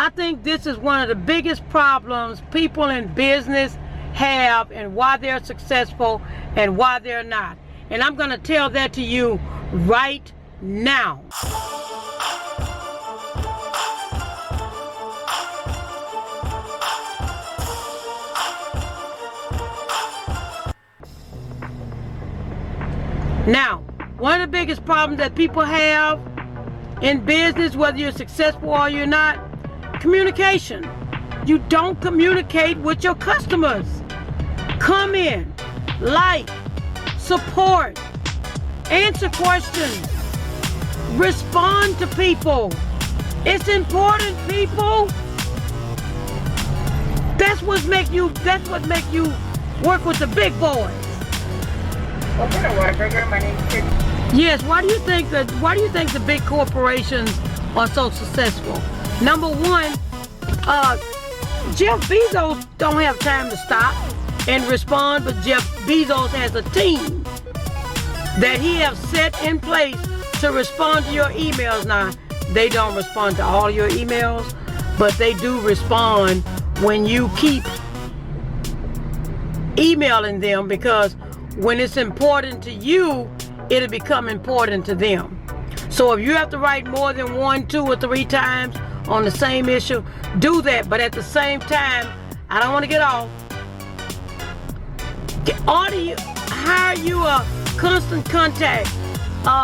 I think this is one of the biggest problems people in business have, and why they're successful and why they're not. And I'm going to tell that to you right now. Now, one of the biggest problems that people have in business, whether you're successful or you're not, communication. You don't communicate with your customers. Come in, like, support, answer questions, respond to people. It's important, people. That's what make you work with the big boys. Open a Whataburger. My name's Kitty. Yes, why do you think the big corporations are so successful? Number one, Jeff Bezos don't have time to stop and respond, but Jeff Bezos has a team that he has set in place to respond to your emails. Now, they don't respond to all your emails, but they do respond when you keep emailing them, because when it's important to you, it'll become important to them. So if you have to write more than 1, 2, or 3 times on the same issue, do that. But at the same time, I don't want to get off. Hire you a constant contact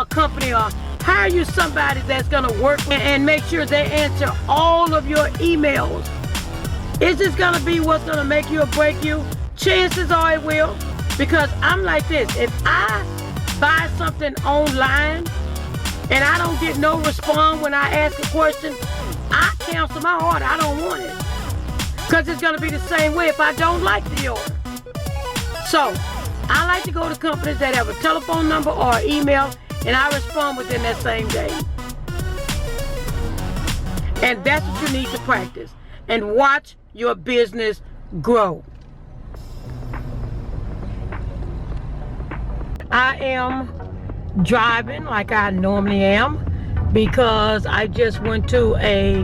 company, or hire you somebody that's going to work and make sure they answer all of your emails. Is this going to be what's going to make you or break you? Chances are it will. Because I'm like this, if I buy something online and I don't get no response when I ask a question, I cancel my order. I don't want it. Because it's going to be the same way if I don't like the order. So, I like to go to companies that have a telephone number or email, and I respond within that same day. And that's what you need to practice. And watch your business grow. I am driving like I normally am because I just went to a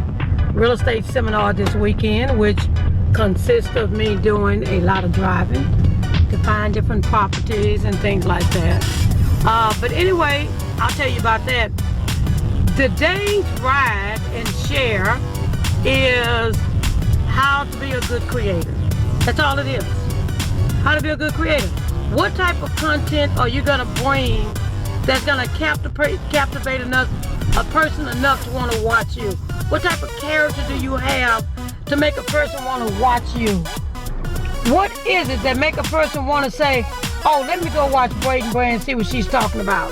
real estate seminar this weekend, which consists of me doing a lot of driving to find different properties and things like that. But anyway, I'll tell you about that. Today's ride and share is how to be a good creator. That's all it is. How to be a good creator. What type of content are you going to bring that's going to captivate a person enough to want to watch you? What type of character do you have to make a person want to watch you? What is it that make a person want to say, oh, let me go watch Braden Brand and see what she's talking about?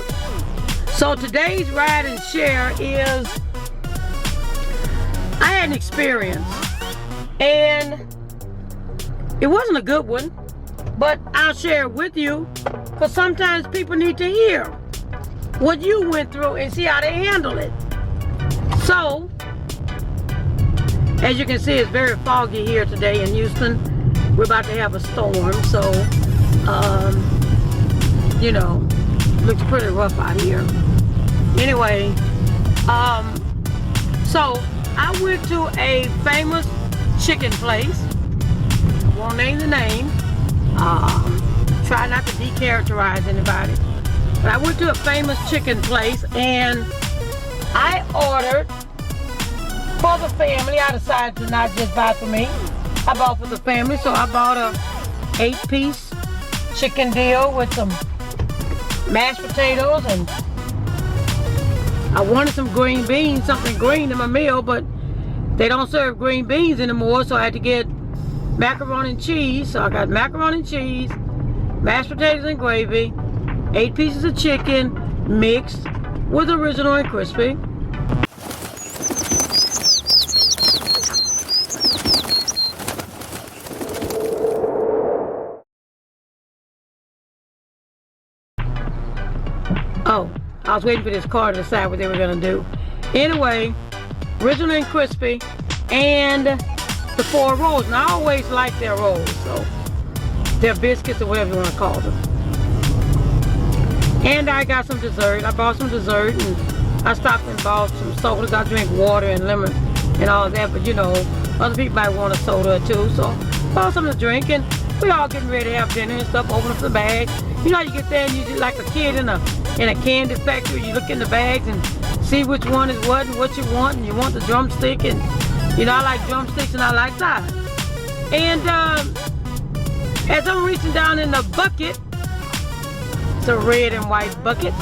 So today's ride and share is, I had an experience, and it wasn't a good one. But I'll share it with you, because sometimes people need to hear what you went through and see how they handle it. So, as you can see, it's very foggy here today in Houston. We're about to have a storm, so, you know, looks pretty rough out here. Anyway, so I went to a famous chicken place. Won't name the name. Try not to decharacterize anybody. But I went to a famous chicken place and I ordered for the family. I decided to not just buy for me. I bought for the family, so I bought a 8-piece chicken deal with some mashed potatoes, and I wanted some green beans, something green in my meal, but they don't serve green beans anymore, so I had to get macaroni and cheese. So I got macaroni and cheese, mashed potatoes and gravy, 8 pieces of chicken mixed with original and crispy. Oh, I was waiting for this car to decide what they were gonna do. Anyway, original and crispy, and the 4 rolls. And I always like their rolls, so their biscuits or whatever you want to call them. And I got some dessert. I bought some dessert, and I stopped and bought some sodas. I drink water and and all that, but you know, other people might want a soda too, so bought something to drink, and we all getting ready to have dinner and stuff, open up the bags. You know, you get there and you just like a kid in a candy factory, you look in the bags and see which one is what and what you want, and you want the drumstick, and you know, I like drumsticks and I like thighs. And as I'm reaching down in the bucket, it's a red and white bucket,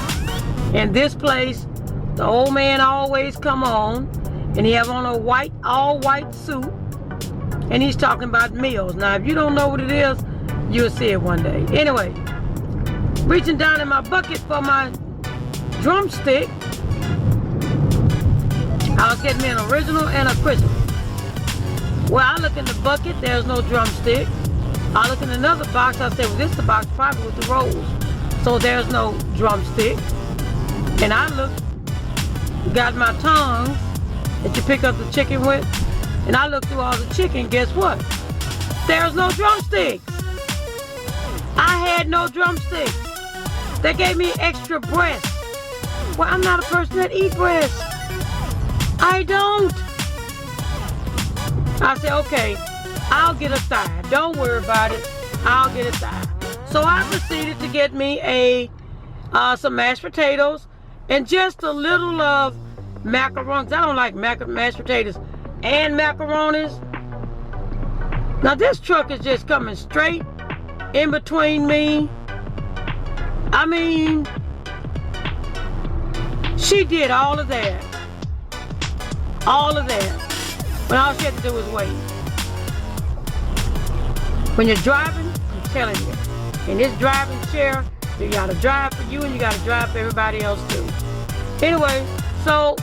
and this place, the old man always come on, and he have on a white, all white suit, and he's talking about meals. Now, if you don't know what it is, you'll see it one day. Anyway, reaching down in my bucket for my drumstick, I was getting me an original and a Christmas. Well, I look in the bucket, there's no drumstick. I look in another box, I said, well, this is the box probably with the rolls. So there's no drumstick. And I looked, got my tongs that you pick up the chicken with, and I looked through all the chicken, guess what? There's no drumsticks. I had no drumsticks. They gave me extra breast. Well, I'm not a person that eats breast. I don't. I said, okay, I'll get a thigh. Don't worry about it. I'll get a thigh. So I proceeded to get me some mashed potatoes and just a little of macaroni. I don't like mashed potatoes and macaronis. Now this truck is just coming straight in between me. I mean, she did all of that. All of that. When all she had to do was wait. When you're driving, I'm telling you, in this driving chair, you gotta drive for you and you gotta drive for everybody else too. Anyway, so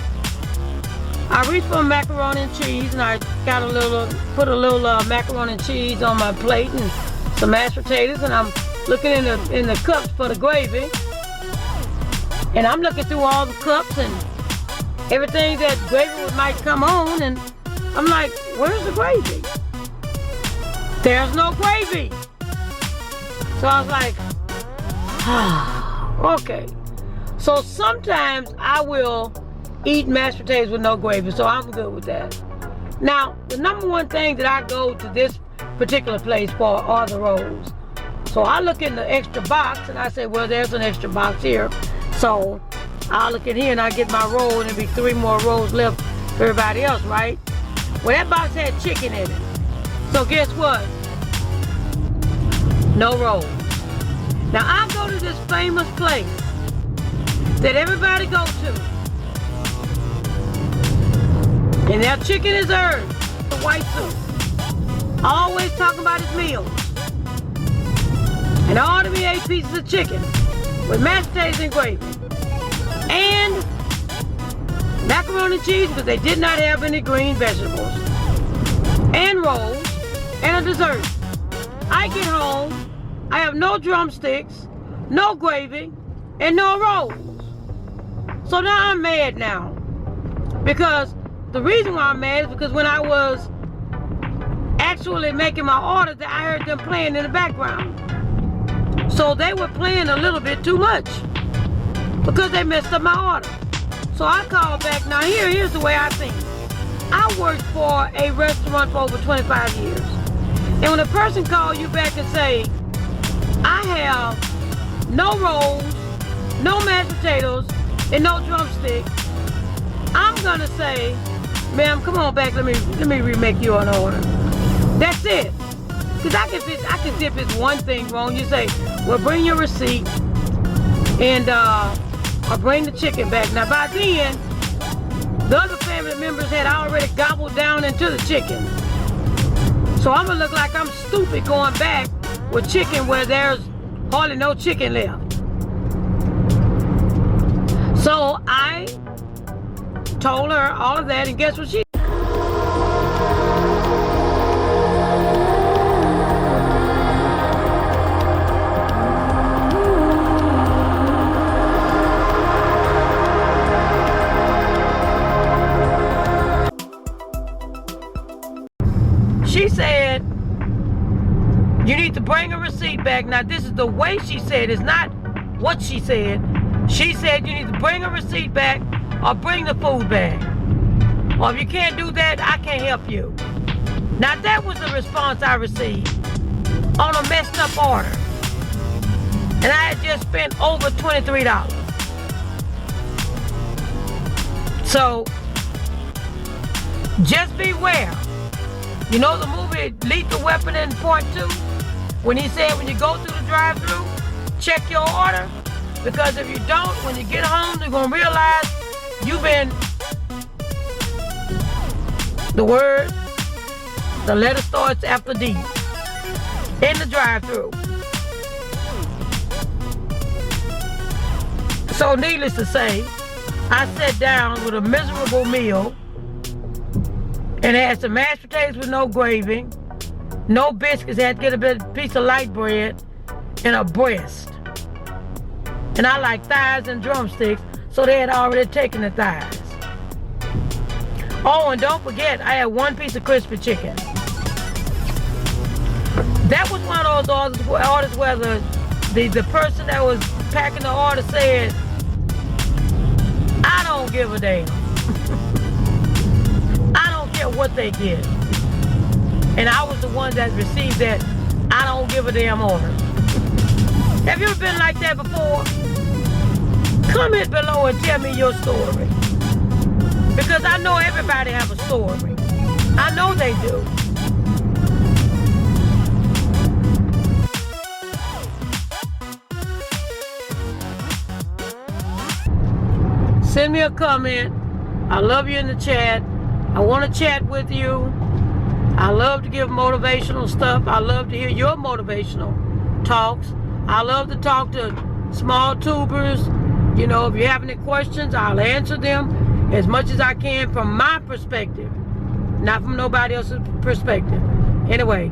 I reached for macaroni and cheese, and I got put a little macaroni and cheese on my plate and some mashed potatoes, and I'm looking in the cups for the gravy, and I'm looking through all the cups and everything that gravy might come on, and I'm like, where's the gravy? There's no gravy. So I was like, okay. So sometimes I will eat mashed potatoes with no gravy, so I'm good with that. Now, the number one thing that I go to this particular place for are the rolls. So I look in the extra box and I say, well, there's an extra box here. So I'll look in here and I get my roll, and there'll be 3 more rolls left for everybody else, right? Well, that box had chicken in it. So guess what? No rolls. Now I go to this famous place that everybody goes to, and their chicken is herb, the white soup. Always talking about his meals. And I ordered me 8 pieces of chicken with mashed potatoes and gravy, and macaroni and cheese, because they did not have any green vegetables, and rolls, and a dessert. I get home, I have no drumsticks, no gravy, and no rolls. So now I'm mad now. Because the reason why I'm mad is because when I was actually making my order, I heard them playing in the background. So they were playing a little bit too much because they messed up my order. So I called back. Now here's the way I think. I worked for a restaurant for over 25 years. And when a person calls you back and say, I have no rolls, no mashed potatoes, and no drumstick, I'm gonna say, ma'am, come on back, let me remake you an order. That's it. Because I can see if it's one thing wrong. You say, well, bring your receipt, and or bring the chicken back. Now by then, the other family members had already gobbled down into the chicken. So I'm gonna look like I'm stupid going back with chicken where there's hardly no chicken left. So I told her all of that, and guess what she said, you need to bring a receipt back. Now this is the way she said, it's not what she said. She said you need to bring a receipt back or bring the food back. Or if you can't do that, I can't help you. Now that was the response I received on a messed up order. And I had just spent over $23. So, just beware. You know the movie Lethal Weapon in Part 2? When he said when you go through the drive-thru, check your order. Because if you don't, when you get home, you're going to realize you've been, the letter starts after D, in the drive-thru. So needless to say, I sat down with a miserable meal and had some mashed potatoes with no gravy, no biscuits, had to get a piece of light bread, and a breast. And I like thighs and drumsticks, so they had already taken the thighs. Oh, and don't forget, I had one piece of crispy chicken. That was one of those orders where the person that was packing the order said, I don't give a damn. I don't care what they get. And I was the one that received that I don't give a damn order. Have you ever been like that before? Comment below and tell me your story. Because I know everybody have a story. I know they do. Send me a comment. I love you in the chat. I want to chat with you. I love to give motivational stuff. I love to hear your motivational talks. I love to talk to small tubers. You know, if you have any questions, I'll answer them as much as I can from my perspective, not from nobody else's perspective. Anyway,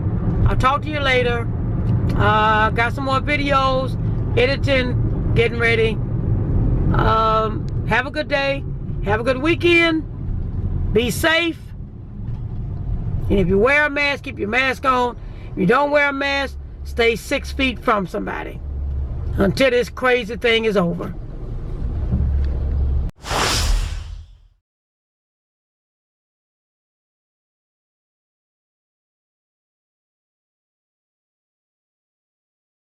I'll talk to you later. Got some more videos, editing, getting ready. Have a good day. Have a good weekend. Be safe. And if you wear a mask, keep your mask on. If you don't wear a mask, stay 6 feet from somebody until this crazy thing is over.